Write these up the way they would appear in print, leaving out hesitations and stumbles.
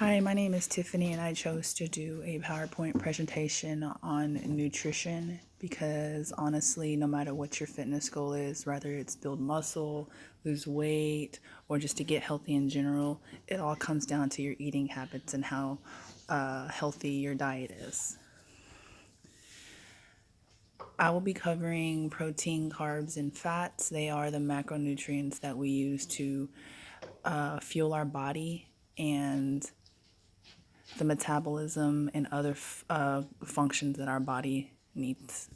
Hi, my name is Tiffany, and I chose to do a PowerPoint presentation on nutrition because honestly, no matter what your fitness goal is, whether it's build muscle, lose weight, or just to get healthy in general, it all comes down to your eating habits and how healthy your diet is. I will be covering protein, carbs, and fats. They are the macronutrients that we use to fuel our body and the metabolism and other functions that our body needs.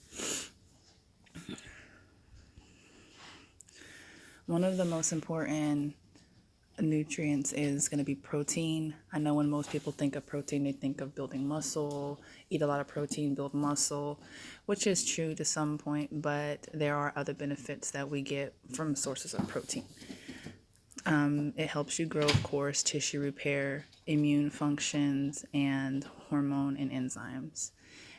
One of the most important nutrients is going to be protein. I know when most people think of protein, they think of building muscle, eat a lot of protein, build muscle, which is true to some point, but there are other benefits that we get from sources of protein. It helps you grow, of course, tissue repair, immune functions, and hormone and enzymes.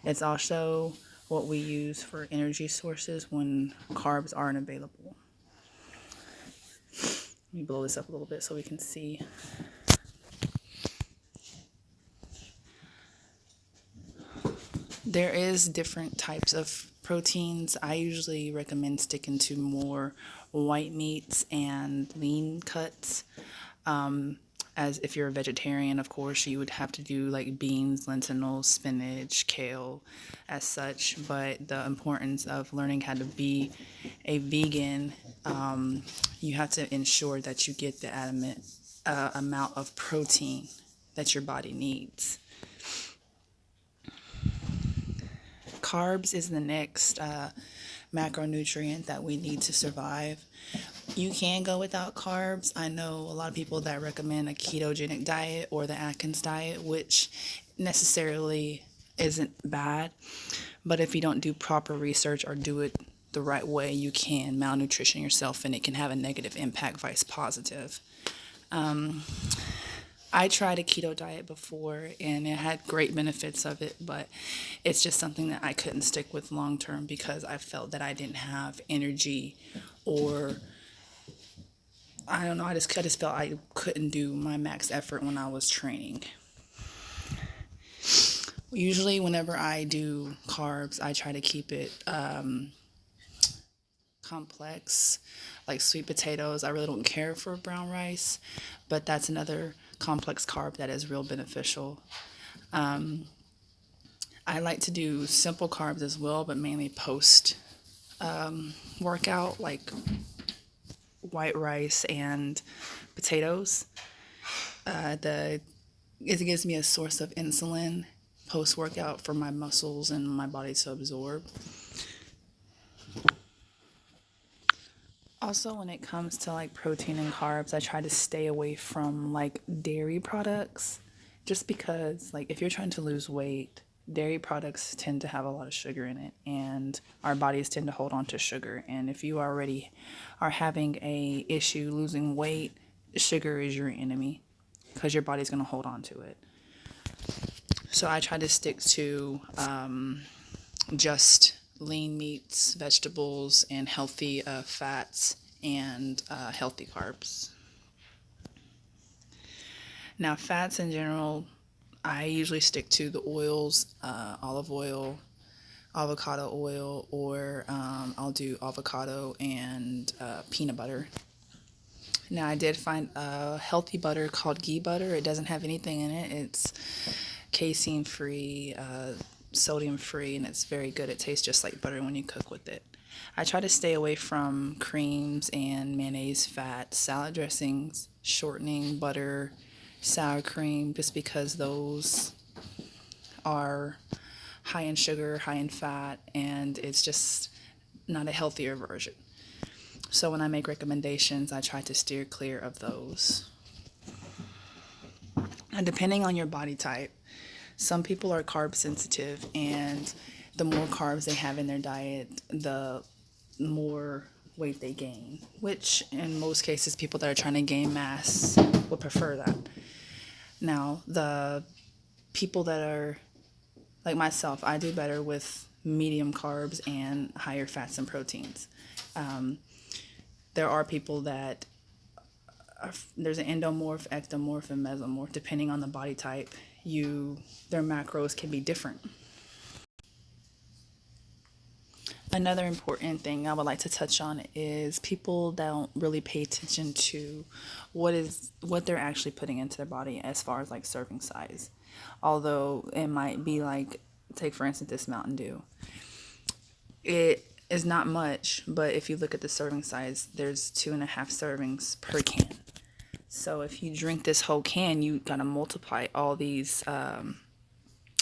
It's also what we use for energy sources when carbs aren't available. Let me blow this up a little bit so we can see. There is different types of proteins. I usually recommend sticking to more white meats and lean cuts. As if you're a vegetarian, of course, you would have to do like beans, lentils, spinach, kale, as such. But the importance of learning how to be a vegan, you have to ensure that you get the amount of protein that your body needs. Carbs is the next macronutrient that we need to survive. You can go without carbs. I know a lot of people that recommend a ketogenic diet or the Atkins diet, which necessarily isn't bad. But if you don't do proper research or do it the right way, you can malnutrition yourself and it can have a negative impact, vice positive. I tried a keto diet before and it had great benefits of it, but it's just something that I couldn't stick with long term because I felt that I didn't have energy, or I don't know, I just felt I couldn't do my max effort when I was training. Usually whenever I do carbs, I try to keep it complex, like sweet potatoes. I really don't care for brown rice, but that's another complex carb that is real beneficial. I like to do simple carbs as well, but mainly post workout, like white rice and potatoes. The It gives me a source of insulin post workout for my muscles and my body to absorb. Also, when it comes to like protein and carbs, I try to stay away from like dairy products just because, like, if you're trying to lose weight, dairy products tend to have a lot of sugar in it, and our bodies tend to hold on to sugar. And if you already are having a issue losing weight, sugar is your enemy because your body's going to hold on to it. So I try to stick to just lean meats, vegetables, and healthy fats and healthy carbs. Now, fats in general, I usually stick to the oils, olive oil, avocado oil, or I'll do avocado and peanut butter. Now, I did find a healthy butter called ghee butter. It doesn't have anything in it. It's casein free, sodium free, and it's very good. It tastes just like butter when you cook with it. I try to stay away from creams and mayonnaise, fat, salad dressings, shortening, butter, sour cream, just because those are high in sugar, high in fat, and it's just not a healthier version. So when I make recommendations, I try to steer clear of those. And depending on your body type, some people are carb sensitive, and the more carbs they have in their diet, the more weight they gain, which in most cases, people that are trying to gain mass would prefer that. Now, the people that are like myself, I do better with medium carbs and higher fats and proteins. There are people that there's an endomorph, ectomorph, and mesomorph. Depending on the body type, their macros can be different. Another important thing I would like to touch on is people don't really pay attention to what they're actually putting into their body as far as like serving size. Although it might be like, take for instance this Mountain Dew. It is not much, but if you look at the serving size, there's 2.5 servings per can. So if you drink this whole can, you gotta multiply all these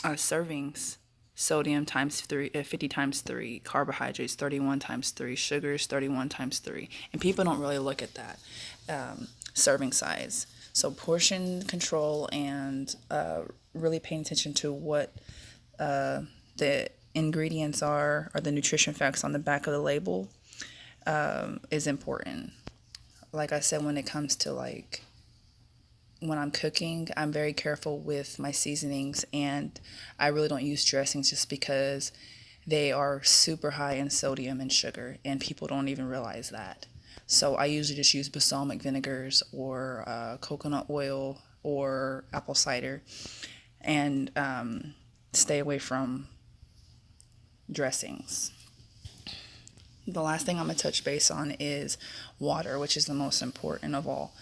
servings. Sodium times 3, 50 times 3, carbohydrates 31 times 3, sugars 31 times 3. And people don't really look at that serving size. So portion control and really paying attention to what the ingredients are, or the nutrition facts on the back of the label, is important. Like I said, when it comes to like when I'm cooking, I'm very careful with my seasonings, and I really don't use dressings just because they are super high in sodium and sugar, and people don't even realize that. So I usually just use balsamic vinegars or coconut oil or apple cider, and stay away from dressings. The last thing I'm going to touch base on is water, which is the most important of all.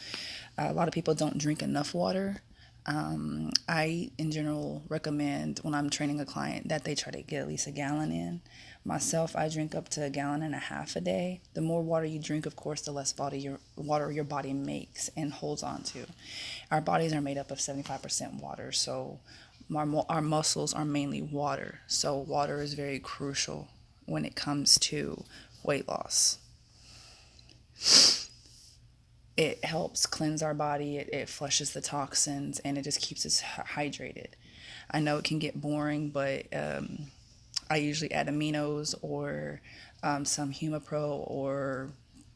A lot of people don't drink enough water. I, in general, recommend when I'm training a client that they try to get at least a gallon in. Myself, I drink up to 1.5 gallons a day. The more water you drink, of course, the less water your body makes and holds on to. Our bodies are made up of 75% water, so our muscles are mainly water. So water is very crucial when it comes to weight loss. It helps cleanse our body, it flushes the toxins, and it just keeps us hydrated. I know it can get boring, but I usually add aminos or some Humapro or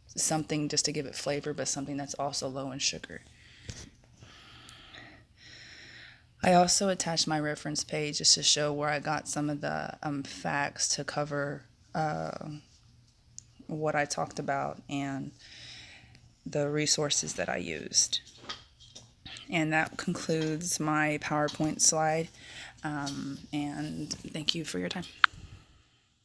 something just to give it flavor, but something that's also low in sugar. I also attached my reference page just to show where I got some of the facts to cover what I talked about and the resources that I used. And that concludes my PowerPoint slide. And thank you for your time.